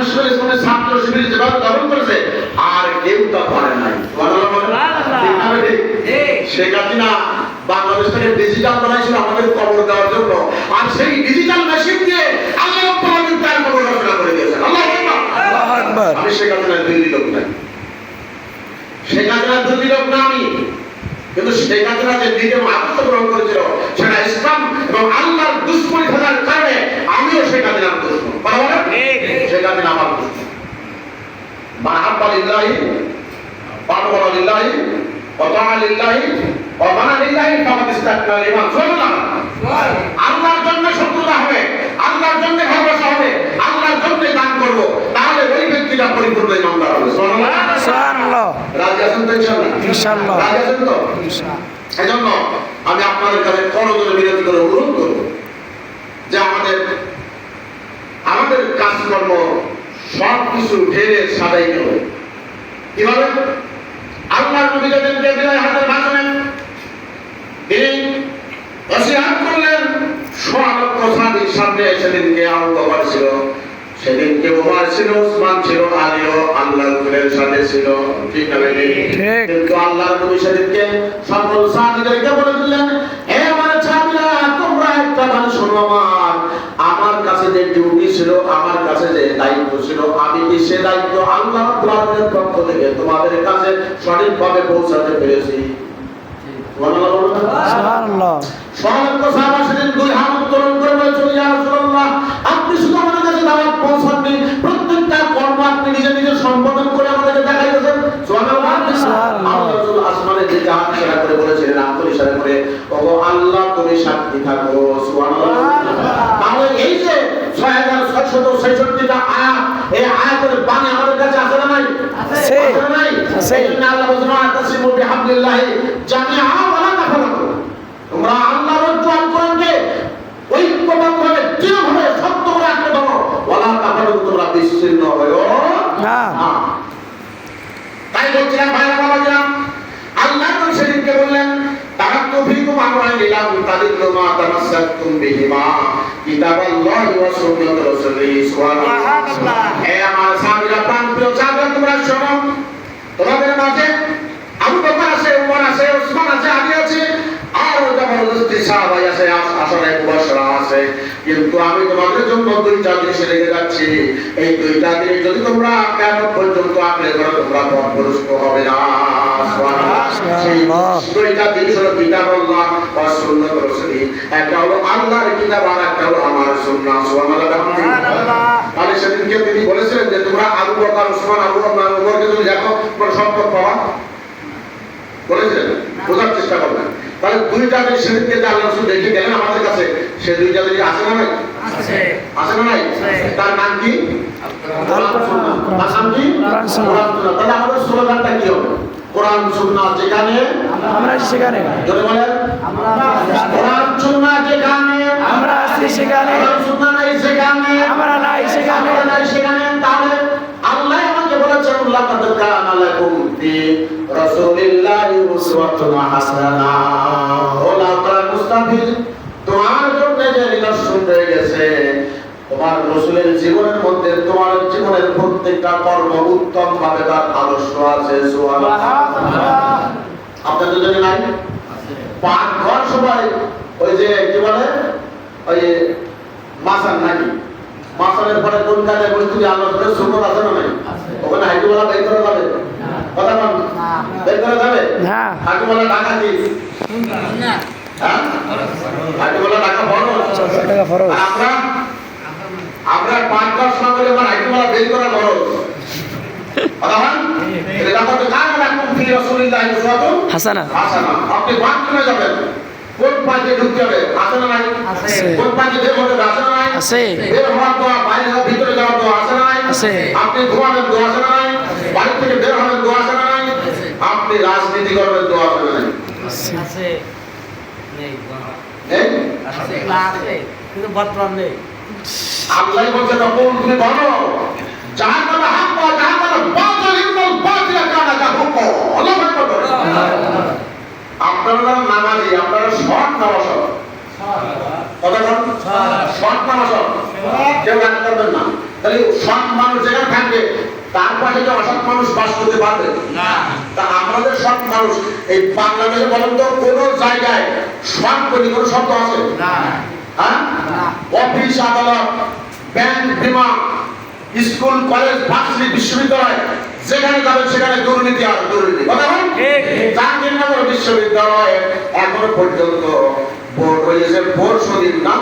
বিশ্ববিদ্যালয় ইসলামের ছাত্র শিবির যেভাবে দমন করেছে আর কেউ তা পারে নাই। শেখ হাসিনা বাংলাদেশটাকে ডিজিটাল বানাইছিল আমাদের কবর দেওয়ার জন্য, আর সেই ডিজিটাল মেশিন দিয়ে আল্লাহ তার কবর রচনা করে দিয়েছেন। আল্লাহু আকবার। আমি শেখ হাসিনার দুর্নীতি লোক নাই, শেখ হাসিনার দুর্নীতি লোক না আমি, কিন্তু শেখ হাসিনা যে নীতি আদর্শ গ্রহণ করেছিল সেটা ইসলাম এবং আল্লাহর দুশ্মনী থাকার কারণে আমিও শেখ হাসিনার দুশ্মন। শেখ হাসিনা আমার দুশ্মন। মাহাব্বা লিল্লাহি ওয়া লিল্লাহি ওয়া তাআলা লিল্লাহি ওয়া মানা লিল্লাহি ফাকাদ ইসতাকবাল ঈমান। আল্লাহর জন্য শত্রুতা হবে, আল্লাহর জন্য ভালোবাসা হবে, আল্লাহর জন্য দান করব, তাহলে ওই ব্যক্তিটা পরিপূর্ণ ইমানদার হবে। সুবহানাল্লাহ। রাজি আছেন তো ইনশাআল্লাহ? ইনশাআল্লাহ রাজি আছেন তো? ইনশাআল্লাহ। এজন্য আমি আপনাদের কাছে করজোড়ে বিনতি করে অনুরোধ করব যে আমাদের কাজকর্ম সব কিছু ঢেলে সাজাইতে হবে। কিভাবে? আল্লাহর নবী যেদিন বিদায় হাতের ভাষণে তিনি নসিহত করলেন, সোয়ালক্ষ সাহাবীর সামনে সেদিনকে আবু বকর ছিল, সেদিনকে ওমর ছিল, ওসমান ছিল, আলীও আল্লাহর নবীর সাথে ছিল, ঠিক না বেটি? কিন্তু আল্লাহর নবী সেদিনকে সকল সাহাবীদেরকে বলে দিলেন, হে আমার সাহাবীরা, তোমরা একটা কথা শোনো, আমার কাছে যে ডিউটি ছিল, আমার কাছে যে দায়িত্ব ছিল, আমি কি সে দায়িত্ব আল্লাহ তাআলার পক্ষ থেকে তোমাদের কাছে সঠিকভাবে পৌঁছাতে পেরেছি? সুবহানাল্লাহ। সমস্ত সাহাবা সেদিন দুই হাত উত্তোলন করে বলেছিল, ইয়া রাসূলুল্লাহ, আপনি শুধু আমাদের কাছে দাওয়াত পৌঁছাননি, প্রত্যেকটা কর্ম আপনি নিজে নিজে সম্পাদন করে আমাদেরকে দেখাইতেছেন। সুবহানাল্লাহ। আল্লাহ রাসূল আসমানে যে হাত ইশারা করে বলেছিলেন, আঙ্গুল ইশারা করে, ওগো আল্লাহ তুমি সাক্ষী থাকো। সুবহানাল্লাহ। তাহলে এই যে 6666টা আয়াত, এই আয়াতের বাণী আমাদের কাছে আছে না নাই? আছে। আছে নাই? আছে। আল্লাহ বলেন, আতাসিমু বিহাবলিল্লাহি জামিআ ওয়া লা তাফাররাকু। তোমরা আল্লাহর কোরআনকে ঐক্যবদ্ধভাবে দৃঢ়ভাবে শক্ত করে আঁকড়ে ধরো, ওয়া লা তাফাররাকু, তোমরা বিচ্ছিন্ন হয়ো না। তাই বলছিলাম ভাইরা বাবারা, আল্লাহ তো সেদিনকে বললেন, তারাক্তু ফীকুম আমরাইন লাম তাদিল্লু মা তামাসসাকতুম বিহিমা কিতাবাল্লাহি ওয়া সুন্নাত রাসূলিহি। সুবহানাল্লাহ। হে আমার সাহাবীরা, প্রাণপ্রিয় সাহাবীরা, তোমরা শোনো, তোমাদের মাঝে আবু বকর আছে, ওমর আছে, ওসমান আছে, আলী আছে, আর জবরদস্তি সাহাবা আছে, আসরে মুবাশশারা আছে, কিন্তু আমি তোমাদের জন্য দুইটা জিনিস রেখে যাচ্ছি। এই দুইটা জিনিস যদি তোমরা কিয়ামত পর্যন্ত আঁকড়ে ধরো, তোমরা পথভ্রষ্ট হবে না। সুবহানাল্লাহ। দুইটা জিনিস হলো কিতাবুল্লাহ ওয়া সুন্নাত রাসূলিহি। একটা হলো আল্লাহর কিতাব, আর একটা হলো আমার সুন্নাহ। সুবহানাল্লাহ। তাহলে সেদিনকে তিনি বলেছিলেন যে তোমরা আবু বকর, ওসমান, ওমরকে যদি দেখো, তোমরা সম্পদ পাবা, বলেছিলেন? বোঝার চেষ্টা করবেন। তাহলে দুইটা জিনিস সেদিনকে যে আল্লাহ রাসূল দেখে গেলেন আমাদের কাছে, সে দুইটা জিনিস আছে না নাই? আছে। আছে না নাই? তার নাম কি? কোরআন সুন্নাহ। তার নাম কি? কোরআন সুন্নাহ। তাহলে আমাদের স্লোগানটা কি হবে? কোরআন সুন্নাহ যেখানে আমরা সেখানে। জোরে বলেন, কোরআন সুন্নাহ যেখানে আমরা আছি সেখানে, কোরআন সুন্নাহ নাই সেখানে আমরা নাই সেখানে, নাই সেখানে। তাহলে আল্লাহ আমাকে বলেছেন, লাকাদ কানা লাকুম ফি রাসূলিল্লাহি উসওয়াতুন হাসানাহ। ওলা তাআলা মুস্তাফিজ, তোমার জন্য যে নিদর্শন রয়ে গেছে, তোমার রাসূলের জীবনের মধ্যে তোমার জীবনের প্রত্যেকটা কর্ম উত্তম ভাবে তার আদর্শ আছে। সুবহানাল্লাহ। আপনাদের জন্য নাই? পাঁচ ঘর সবাই ওই যে কি বলে, ওই মাসান নাকি, মাসানের পরে কোন কাজে বলতে আল্লাহ রাসূলের সুন্নাত আছে না নাই? ওখানে হাইটুওয়ালা বের করা যাবে? কথা বল, বের করা যাবে না? হাইটুওয়ালা টাকা কি না? হ্যাঁ, হাইটুওয়ালা টাকা ফরজ। আমরা 5-10 না বলে আমার হাইটুওয়ালা বের করা ফরজ। কথা বল, এটা কথা কার রাখুন ফি রাসূলিল্লাহি উসওয়াতুন হাসানাহ। হাসানাহ। আপনি বাথরুমে যাবেন, কোন পাশে ঢুকতে হবে? আছে না নাই? আছে। কোন পাশে বের হতে হবে? আছে না নাই? আছে। বের হওয়ার দোয়া, বাইরে ভিতরে যাওয়ার দোয়া আছে না নাই? আছে। আপনি ঘুমাবেন, দোয়া আছে না নাই? বাড়ি থেকে বের হবেন, দোয়া আছে না নাই? আপনি রাজনীতি করবেন, দোয়া আছে না নাই? আছে। নেই। নেই? আছে। আছে। কিন্তু বর্তমান নেই। আল্লাহ বলছেন, তখন তুমি বলো, জাহান্নামে হাক্ক ওয়া জাহান্নামে বাতিল, ইন্নাল বাতিলা কানা যাহুকা। আল্লাহু আকবার। আপনারা নামাজি, আপনারা শর্ট নামাজ, কথা বল, শর্ট নামাজ, কেউ গান করবেন না। তাহলে সৎ মানুষ যেখানে থাকবে তার পাশে যে অসৎ মানুষ বাস করতে পারবে না। তা আমাদের সৎ মানুষ এই বাংলাদেশে বলেন তো কোন জায়গায় সৎ বলে কোনো শব্দ আছে না? হ্যাঁ, অফিস আদালত ব্যাংক বীমা স্কুল কলেজ ভার্সিটি বিশ্ববিদ্যালয় যেখানে যাবেন সেখানে দুর্নীতি আর দুর্নীতি। কথা বলেন জাহাঙ্গীরনগর বিশ্ববিদ্যালয়ে এখনো পর্যন্ত বোর্ড হয়েছে বোর্ড সদিন না,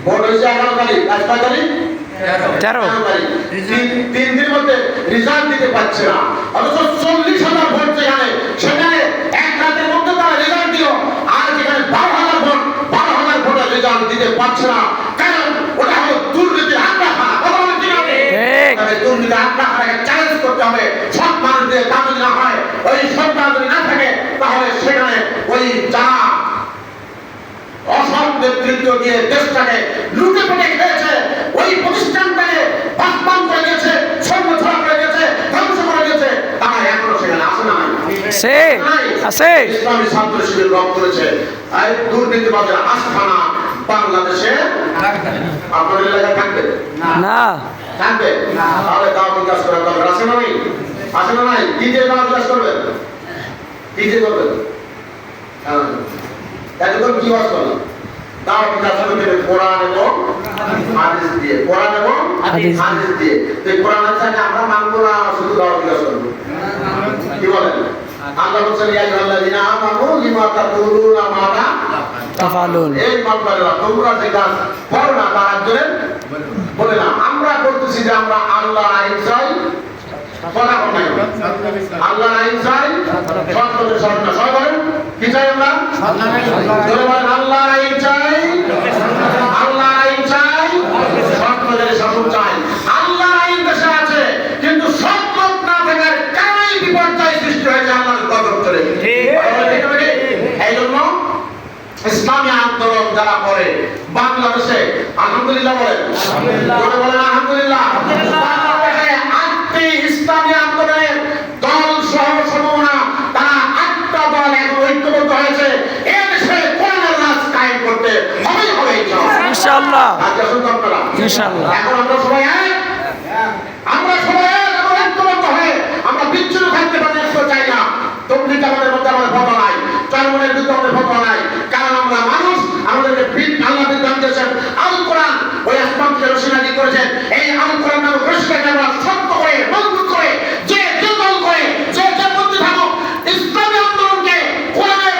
বোর্ড হয়েছে 11 তারিখ, আজ কয় তারিখ? 13 তিন দিনের মধ্যে রেজাল্ট দিতে পারছে না। অথচ 40,000 ভোট যেখানে সেখানে এক রাতের মধ্যে তারা রেজাল্ট দিল, আর যেখানে 12,000 ভোট 12,000 ভোটের রেজাল্ট দিতে পারছে না। কারণ ওটা হলো দুর্নীতির আড্ডাখানা। কথা বলেন ঠিক আছে? দুর্নীতির আড্ডাখানাকে চ্যালেঞ্জ করতে হবে। সৎ মানুষদের কাজ যদি না হয়, ওই সৎটা যদি না থাকে, তাহলে সেখানে ওই যারা অসৎ নেতৃত্ব দিয়ে দেশটাকে লুটে পুটে খেয়েছে, ওই প্রতিষ্ঠানটাকে বাসমান করে দিয়েছে, সর্বছড়া করে দিয়েছে, ধ্বংস করে দিয়েছে, তারা এখনো সেখানে আসে না। আছে ইসলামী ছাত্র শিবির রব করেছে এই দুর্নীতিবাদের আস্থানা বাংলাদেশে আপনাদের এলাকায় থাকবে না, থাকবে না। তাহলে দাও বিকাশ করার দরকার আছে না নাই? আছে না নাই? কি দিয়ে দাও বিকাশ করবেন? কি দিয়ে করবেন? একদম কি বাস করলাম দাও বিকাশ করতে কোরআন এবং হাদিস দিয়ে, কোরআন এবং হাদিস দিয়ে। তো কোরআন হাদিসকে আমরা মানব না, শুধু দাও বিকাশ করব। কি বলেন? আল্লাহ বলেন ইয়া আইয়ুহাল্লাযিনা আমানু লিমা তাকুলুনা মা লা তাফালুন। এই মানবারা তোমরা যে কাজ করো না তার জন্য বলে না। আমরা বলতেছি যে আমরা আল্লাহর আইন চাই, কথা বলেন আল্লাহর আইন চাই, সত্যের সরকার সবাই বলেন কি চাই? আমরা আল্লাহর আইন চাই, আল্লাহর আইন চাই, সত্যের শাসন চাই। আল্লাহর আইন দেশে আছে, কিন্তু সত্য না থাকার কারণেই বিপর্যয় সৃষ্টি হয়েছে আল্লাহর গজব চলে। এই জন্য ইসলামী আন্দোলন যারা করে বাংলাদেশে আলহামদুলিল্লাহ বলেন, বলেন আলহামদুলিল্লাহ। বাংলাদেশে 8টি ইসলামী আন্দোলনের দল সহ সমমনা তারা 8টা দল এখন ঐক্যবদ্ধ হয়েছে। এই দেশে কোরআনের রাজ কায়েম করতে হবে ইনশাআল্লাহ। ইনশাআল্লাহ এখন আমরা সবাই আমরা সবাই ঐক্যবদ্ধ হয়ে আমরা বিচ্ছিন্ন থাকতে চাই না। তবলিগ আমাদের মধ্যে আমাদের ফতোয়া নাই, চরমনের বিরুদ্ধে আমাদের ফতোয়া নাই, কারণ আমরা মানুষ। আমাদেরকে আল্লাহ বিধান দিয়েছেন আল কোরআন, ওই আসমান থেকে রশি নাযিল করেছেন। এই আল কোরআন নামক রশিটাকে আমরা শক্ত করে মজবুত করে যে দল করে যে পদ্ধতি থাকুক ইসলামী আন্দোলনকে কোরআনের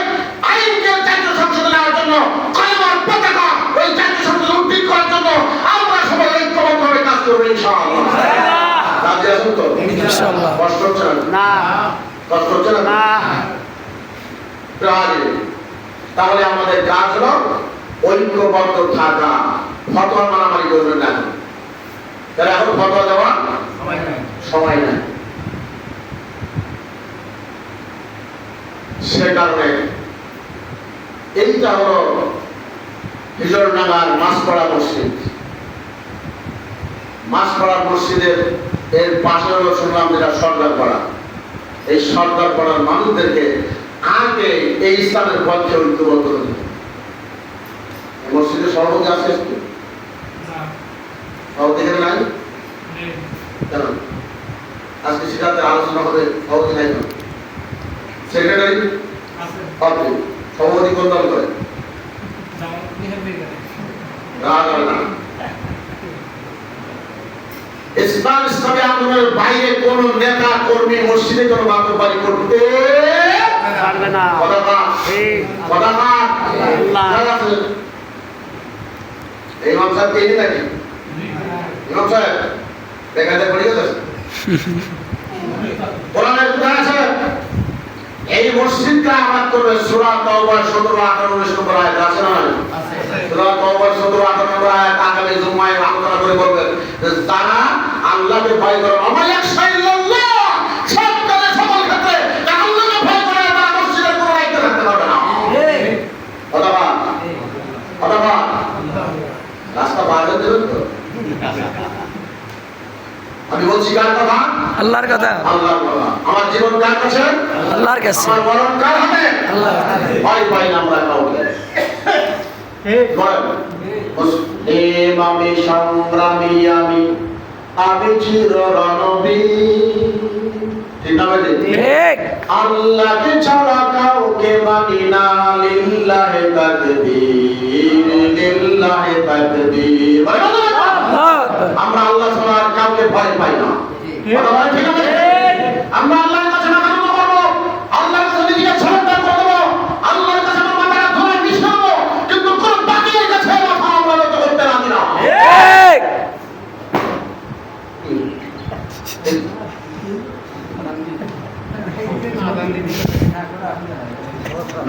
আইনকে জাতীয় সংসদে নেওয়ার জন্য, কলমার পতাকা ওই জাতীয় সংসদে উত্তীর্ণ করার জন্য আমরা সবাই ঐক্যবদ্ধভাবে কাজ করব ইনশাআল্লাহ। রাজি আছেন তো? ইনশাআল্লাহ। কষ্ট হচ্ছে না? কষ্ট হচ্ছে না? তাহলে আমাদের কাজ হলো ঐক্যবদ্ধ থাকা, ফতোয়া মারামারি করবেন না। তাহলে এখন ফতোয়া দেওয়া সময় নাই। সে কারণে এইটা হলো হিজরনাগার মাসপাড়া মসজিদ। মাসপাড়া মসজিদের এর পাশে হলো শুনলাম যেটা সরদার পাড়া। এই সরদার পাড়ার মানুষদেরকে আগে এই ইসলামের পক্ষে ঐক্যবদ্ধ হতে মসজিদের সভাপতি আছে সভাপতি নাই কেন? আজকে সেটাতে আলোচনা হবে। সভাপতি নাই কেন? সেক্রেটারি হবে। সভাপতি কোন দল করে? ইসলামী আন্দোলনের বাইরে কোন নেতা কর্মী মসজিদে কোন বাস্তবায়ন করতে পারবে না। এই ইমাম সাহেব কে নাকি? ইমাম সাহেব দেখাতে পড়ে গেছে। কোরআনের কোথায় আছে? এই মসজিদটা আবাদ করবে সূরা তাওবা 17-18-19 নম্বর আয়াত আছে না? সূরা তাওবা 17-18 নম্বর আয়াত আগামী জুমায় আলোচনা করে বলবে তারা আল্লাহকে ভয় করে, আমায়াশাইল্লাহ সব কাজে সকল ক্ষেত্রে আল্লাহকে ভয় করে তারা মসজিদের কোনো দায়িত্ব থাকতে পারবে না। অথবা রাস্তা বার হয়ে দেবেন তো? আমি বলছি কার কথা? আল্লাহর কথা। আল্লাহর কথা। আমার জীবন কার কাছে? আল্লাহর কাছে। আমার মরণ কার হাতে? আল্লাহর হাতে। ভয় পাই না আমরা কাউকে। ঠিক বলেন। মুসলিম আমি সংগ্রামী আমি আমি চির রণবীর। ঠিক না ভাই? ঠিক। আল্লাহকে ছাড়া কাউকে মানি না, লিল্লাহে তাকবীর, লিল্লাহে তাকবীর। আমরা আল্লাহ ছাড়া আর কাউকে ভয় পাই না। কথা বলেন ঠিক আছে? আমরা আল্লাহর কাছে মাথা নত করব, আল্লাহর কাছে নিজেকে সারেন্ডার করে দেব, আল্লাহর কাছে আমার মাথাটা ধরে মিশাবো, কিন্তু কোন বাকির কাছে মাথা আমরা নত করতে রাজি না। ঠিক।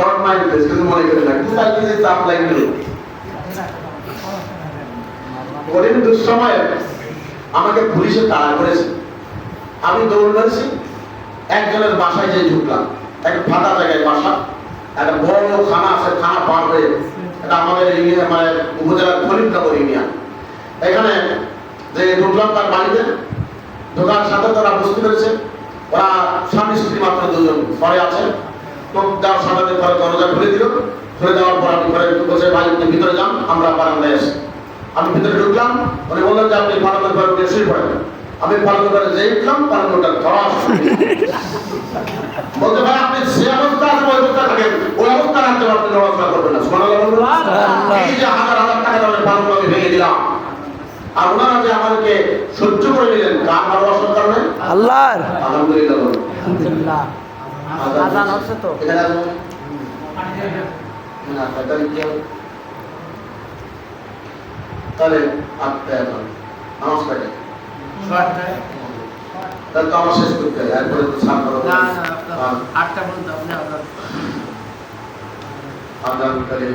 Don't mind this, কিছু মনে করেন না। কোথায় কি যে চাপ লাগলো? কঠিন দুঃসময়ে আমাকে পুলিশে তাড়া করেছে। আমি দৌড় মারছি, একজনের বাসায় যেয়ে ঢুকলাম। একটা ফাঁকা জায়গায় বাসা, একটা বড় থানা আছে, থানা পার হয়ে এটা আমাদের ইউনিয়ন মানে উপজেলার ফরিদনগর ইউনিয়ন। এখানে যে ঢুকলাম তার বাড়িতে, ঢোকার সাথে তারা বুঝতে পেরেছে ওরা স্বামী স্ত্রী মাত্র দুজন ঘরে আছে। তো যাওয়ার সাথে ঘরে দরজা খুলে দিল, খুলে দেওয়ার পর আমি ঘরে বসে ভাই ভিতরে যান, আমরা বারান্দায় আসি। আমি ভিতরে ঢুকলাম, উনি বললেন যে আপনি বারান্দার ঘরে উঠে শুয়ে পড়েন। আমি বারান্দার ঘরে যেই উঠলাম, বারান্দাটা ধরা বলতে ভাই আপনি যে অবস্থা আছে ওই অবস্থা থাকেন, ওই অবস্থা রাখতে আপনি নড়াচড়া করবেন না। সুবহানাল্লাহ বলবেন। এই যে হাজার হাজার টাকা দামের বারান্দা আমি ভেঙে দিলাম, আর ওনারা যে আমাদেরকে সহ্য করে নিলেন, কার ভালোবাসার কারণে? আল্লাহর। আলহামদুলিল্লাহ। আলহামদুলিল্লাহ। আযান হচ্ছে তো। এখানে আসুন। না, তাহলে কি হবে? তাহলে আপনি এখন নামাজ পড়ে তাহলে তো আমার শেষ করতে হবে, এরপরে তো সাত করো। না 8টা পর্যন্ত আপনি আজান করে